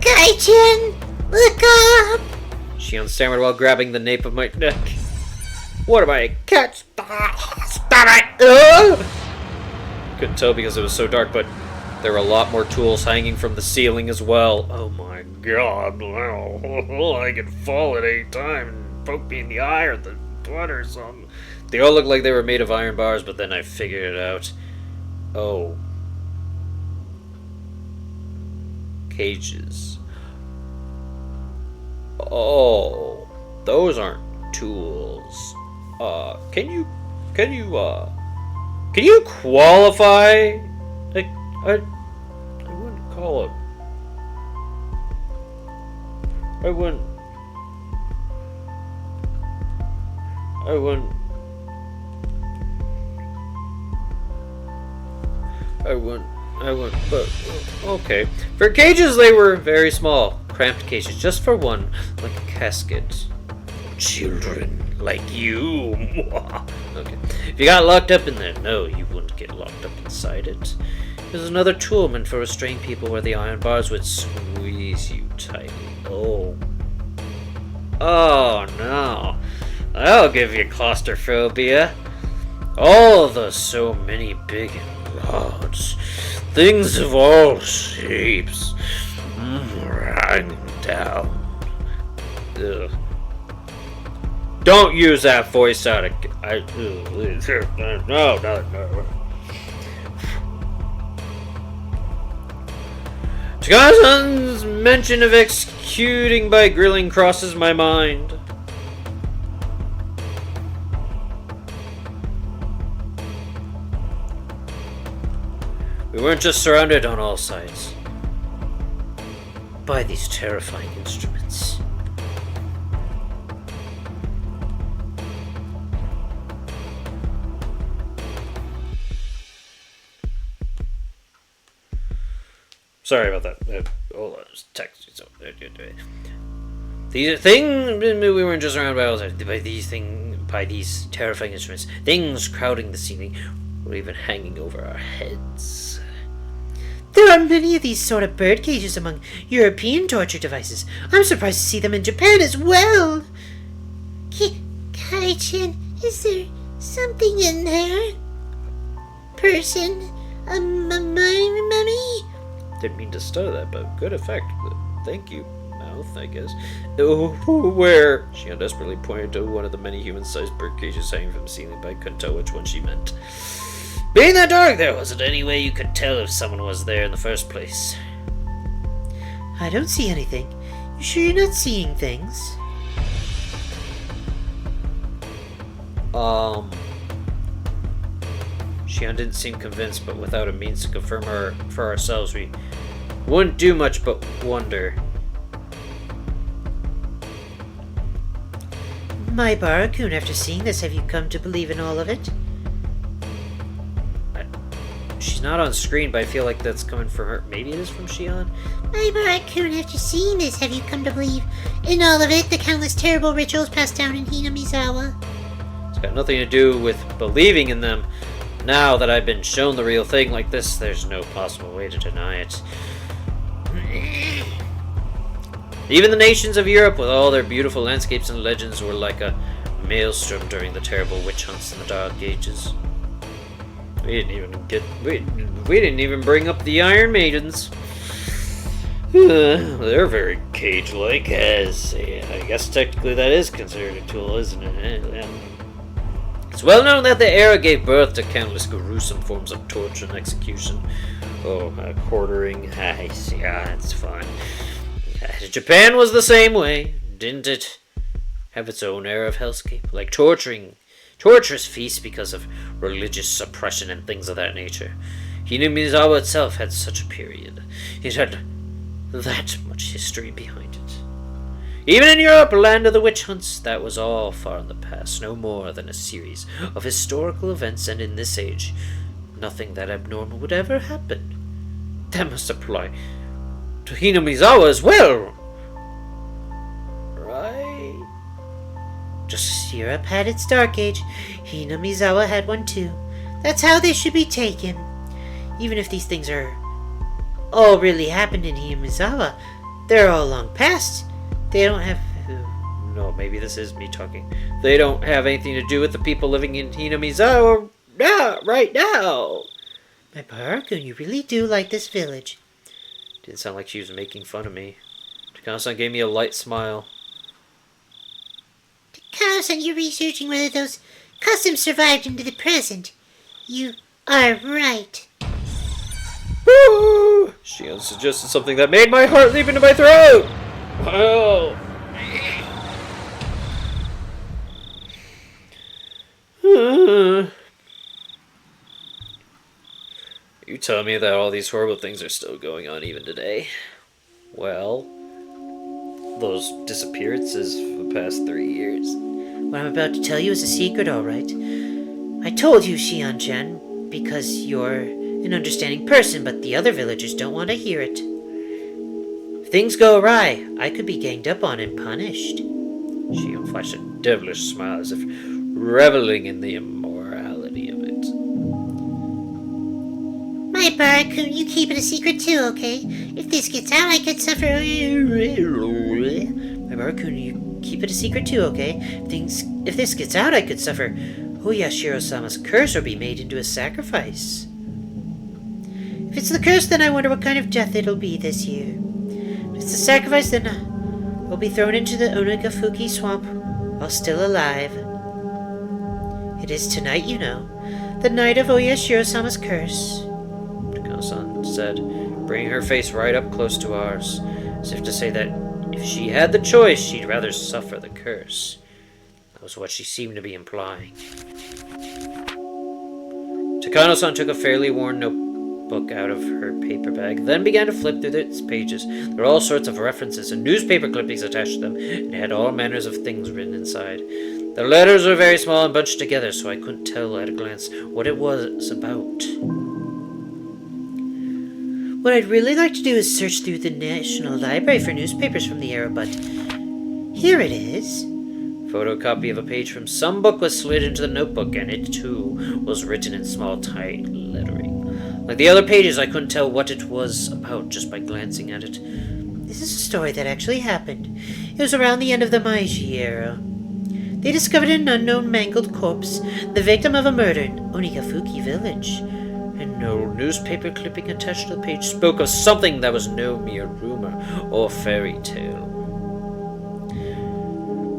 Kaichin, look up! Shion stammered while grabbing the nape of my neck. What am I, a cat? Stop it! Couldn't tell because it was so dark, but there were a lot more tools hanging from the ceiling as well. Oh my god. I could fall at any time and poke me in the eye or the butt or something. They all looked like they were made of iron bars, but then I figured it out. Oh. Cages. Oh. Those aren't tools. Can you qualify? I wouldn't call it. I wouldn't, but okay. For cages, they were very small, cramped cages, just for one, like a casket. Children like you. Okay. If you got locked up in there, no, you wouldn't get locked up inside it. There's another tool meant for restraining people where the iron bars would squeeze you tightly. Oh. Oh no. That'll give you claustrophobia. All the so many big and large. Things of all shapes. Hanging down. Ugh. Don't use that voice out of... No. Chikasan's mention of executing by grilling crosses my mind. We weren't just surrounded on all sides by these terrifying instruments. Sorry about that. Hold on, just text. These things we weren't just surrounded by these terrifying instruments. Things crowding the ceiling, or even hanging over our heads. There are many of these sort of bird cages among European torture devices. I'm surprised to see them in Japan as well. Kaichin, is there something in there? Person? Mummy? Didn't mean to stutter that, but good effect. Thank you, mouth, I guess. Oh, where? She desperately pointed to one of the many human-sized bird cages hanging from the ceiling, but I couldn't tell which one she meant. Being that dark, there wasn't any way you could tell if someone was there in the first place. I don't see anything. You sure you're not seeing things? Shion didn't seem convinced, but without a means to confirm her for ourselves, we wouldn't do much but wonder. My Barakun, after seeing this, have you come to believe in all of it? She's not on screen, but I feel like that's coming from her. Maybe it is from Shion? My Barakun, after seeing this, have you come to believe in all of it? The countless terrible rituals passed down in Hinamizawa? It's got nothing to do with believing in them. Now that I've been shown the real thing like this, there's no possible way to deny it. Even the nations of Europe, with all their beautiful landscapes and legends, were like a maelstrom during the terrible witch hunts in the Dark Ages. We didn't even bring up the Iron Maidens. They're very cage-like, as I guess technically that is considered a tool, isn't it? It's well known that the era gave birth to countless gruesome forms of torture and execution. Quartering. I see. That's fine. Japan was the same way, didn't it? Have its own era of hellscape, like torturous feasts because of religious suppression and things of that nature. Hinamizawa itself had such a period. It had that much history behind it. Even in Europe, land of the witch hunts, that was all far in the past, no more than a series of historical events, and in this age, nothing that abnormal would ever happen. That must apply to Hinamizawa as well, right? Just as Europe had its Dark Age, Hinamizawa had one too. That's how they should be taken. Even if these things are all really happened in Himizawa. They're all long past. They don't have... No, maybe this is me talking. They don't have anything to do with the people living in Hinamizawa right now. My Barakun, you really do like this village. Didn't sound like she was making fun of me. Takano-san gave me a light smile. Takano-san, you're researching whether those customs survived into the present. You are right. Woo! Shion suggested something that made my heart leap into my throat! Oh! You tell me that all these horrible things are still going on even today. Well, those disappearances for the past 3 years. What I'm about to tell you is a secret, all right. I told you, Shion-chan, because you're an understanding person, but the other villagers don't want to hear it. If things go awry, I could be ganged up on and punished. Shion flashed a devilish smile as if reveling in the immorality of it. My Barakun, you keep it a secret too, okay? If this gets out, I could suffer... My Barakun, you keep it a secret too, okay? If this gets out, I could suffer Oyashiro-sama's curse or be made into a sacrifice. If it's the curse, then I wonder what kind of death it'll be this year. If it's the sacrifice, then I'll be thrown into the Onagafuki swamp while still alive. It is tonight, you know, the night of Oyashiro-sama's curse. Takano-san said, bringing her face right up close to ours, as if to say that if she had the choice, she'd rather suffer the curse. That was what she seemed to be implying. Takano-san took a fairly worn notebook out of her paper bag, then began to flip through its pages. There were all sorts of references and newspaper clippings attached to them, and it had all manners of things written inside. The letters were very small and bunched together, so I couldn't tell at a glance what it was about. What I'd really like to do is search through the National Library for newspapers from the era, but here it is. A photocopy of a page from some book was slid into the notebook, and it, too, was written in small, tight lettering. Like the other pages, I couldn't tell what it was about just by glancing at it. This is a story that actually happened. It was around the end of the Meiji era. They discovered an unknown mangled corpse, the victim of a murder in Onagafuki village. And no newspaper clipping attached to the page spoke of something that was no mere rumor or fairy tale.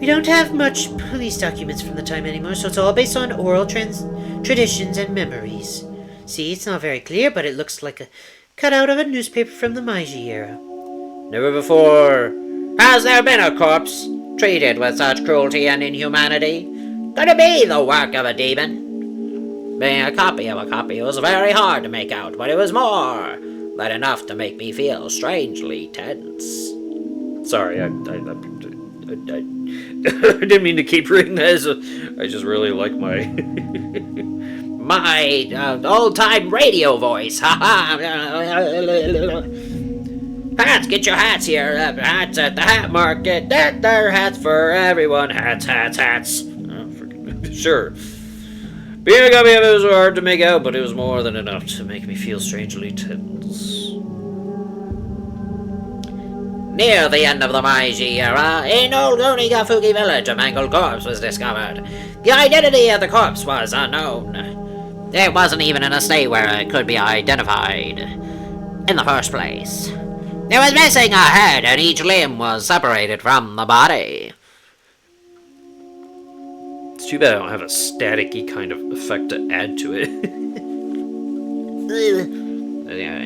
We don't have much police documents from the time anymore, so it's all based on oral traditions and memories. See, it's not very clear, but it looks like a cutout of a newspaper from the Meiji era. Never before has there been a corpse treated with such cruelty and inhumanity. Could it be the work of a demon? Being a copy of a copy, it was very hard to make out, but it was more than enough to make me feel strangely tense. Sorry, I didn't mean to keep reading this. I just really like my my old-time radio voice. Hats, get your hats here. Hats at the hat market. There, hats for everyone. Hats, hats, hats. Oh, sure. Being a copy of it was hard to make out, but it was more than enough to make me feel strangely tense. Near the end of the Meiji era, in old Onagafuki village, a mangled corpse was discovered. The identity of the corpse was unknown. It wasn't even in a state where it could be identified in the first place. It was missing a head, and each limb was separated from the body. It's too bad I don't have a staticky kind of effect to add to it.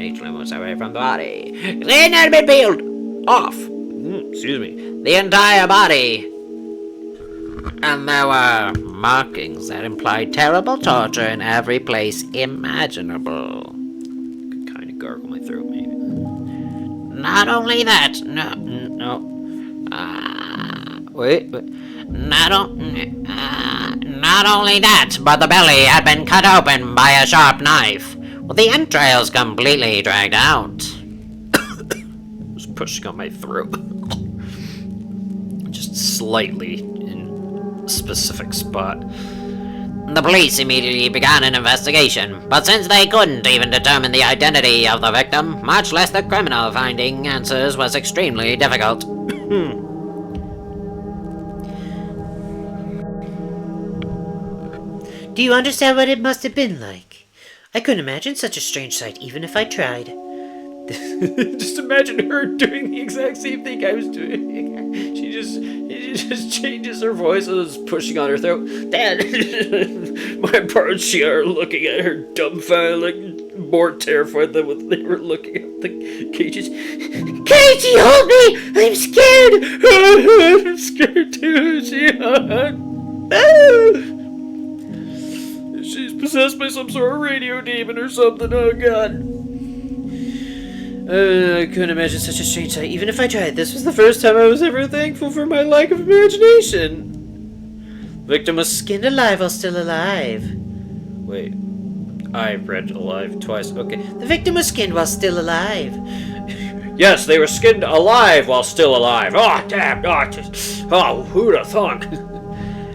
Each limb was separated from the body. It had been peeled off. Excuse me. The entire body. And there were markings that implied terrible torture in every place imaginable. Could kind of gargle my throat, maybe. Not only that, no. Wait. Not only that, but the belly had been cut open by a sharp knife, with the entrails completely dragged out. Just pushing on my throat. Just slightly in a specific spot. The police immediately began an investigation, but since they couldn't even determine the identity of the victim, much less the criminal, finding answers was extremely difficult. Do you understand what it must have been like? I couldn't imagine such a strange sight even if I tried. Just imagine her doing the exact same thing I was doing. She just changes her voice and is pushing on her throat. Dad, my parents are looking at her dumbfounded, like more terrified than what they were looking at the cages. Katie, hold me! I'm scared! I'm scared too. She's possessed by some sort of radio demon or something. Oh god. I couldn't imagine such a strange sight, even if I tried. This was the first time I was ever thankful for my lack of imagination. Victim was Skinned alive while still alive. Wait, I read alive twice. Okay. The victim was skinned while still alive. Yes, they were skinned alive while still alive. Oh, damn. Oh, who'd have thunk?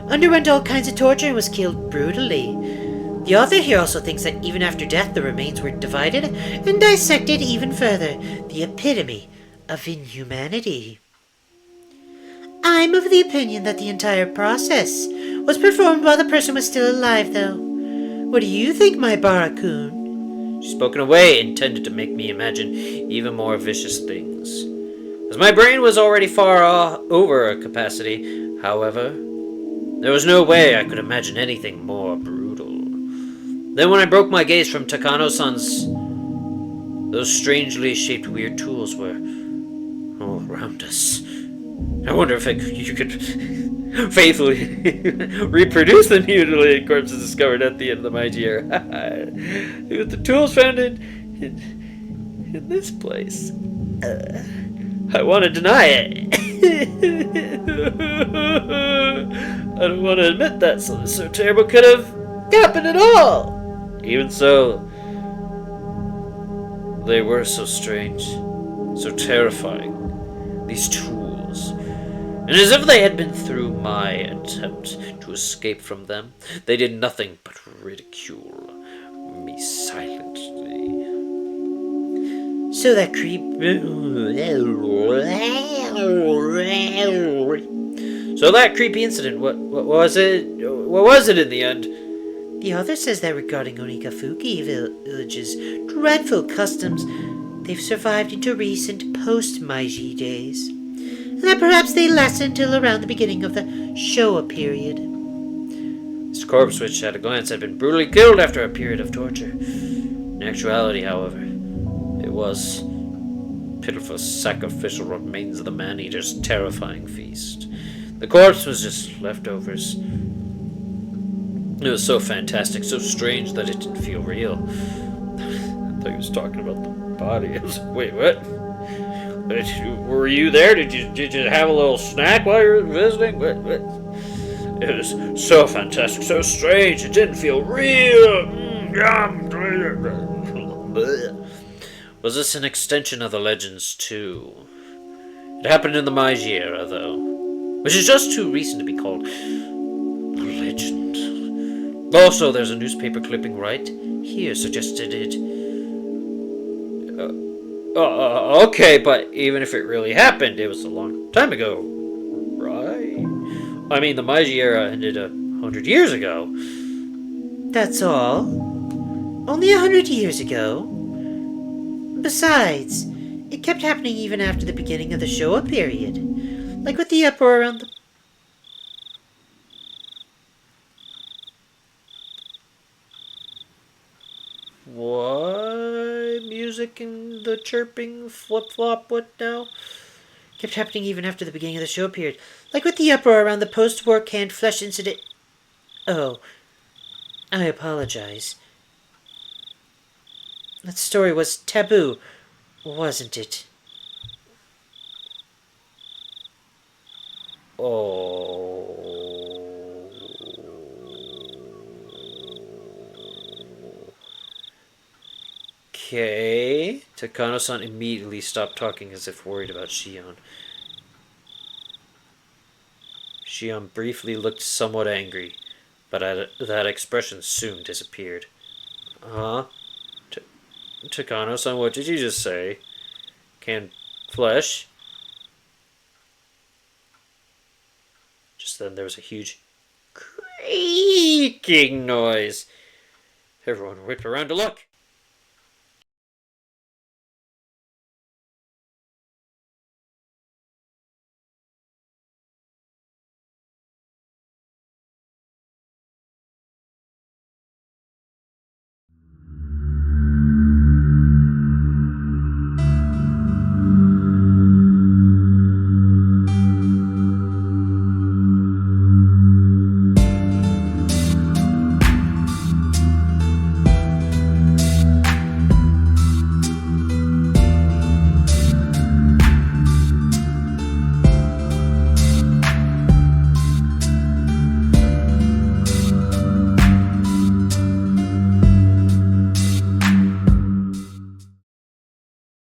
Underwent all kinds of torture and was killed brutally. The author here also thinks that even after death the remains were divided and dissected even further, the epitome of inhumanity. I'm of the opinion that the entire process was performed while the person was still alive, though. What do you think, my Barakun? She spoke in a way intended to make me imagine even more vicious things. As my brain was already far over a capacity, however, there was no way I could imagine anything more brutal. Then when I broke my gaze from Takano-san's, those strangely shaped weird tools were all around us. I wonder if you could faithfully reproduce the mutilated corpses discovered at the end of the Meiji era. With the tools found in this place. I want to deny it. I don't want to admit that something so terrible could have happened at all. Even so, they were so strange, so terrifying, these tools. And as if they had been through my attempt to escape from them, they did nothing but ridicule me silently. So that creepy incident, what was it? What was it in the end? The author says that regarding Onikafuki village's dreadful customs, they've survived into recent post-Meiji days, and that perhaps they lasted until around the beginning of the Showa period. This corpse, which at a glance had been brutally killed after a period of torture. In actuality, however, it was pitiful sacrificial remains of the man-eater's terrifying feast. The corpse was just leftovers. It was so fantastic, so strange that it didn't feel real. I thought he was talking about the body. I was like, wait, what? Were you there? Did you have a little snack while you were visiting? What? It was so fantastic, so strange. It didn't feel real. Was this an extension of the legends too? It happened in the Meiji era, though, which is just too recent to be called a legend. Also, there's a newspaper clipping right here suggested it. Okay, but even if it really happened, it was a long time ago, right? I mean, the Meiji era ended 100 years ago. That's all? Only 100 years ago? Besides, it kept happening even after the beginning of the Showa period. Like with the uproar around the... What? Music and the chirping, flip-flop, what now? Kept happening even after the beginning of the Showa period. Like with the uproar around the post-war canned flesh incident... Oh, I apologize. That story was taboo, wasn't it? Oh. Okay. Takano-san immediately stopped talking as if worried about Shion. Shion briefly looked somewhat angry, But that expression soon disappeared. Huh? Takano-san, what did you just say? Canned flesh? Just then there was a huge creaking noise. Everyone whipped around to look.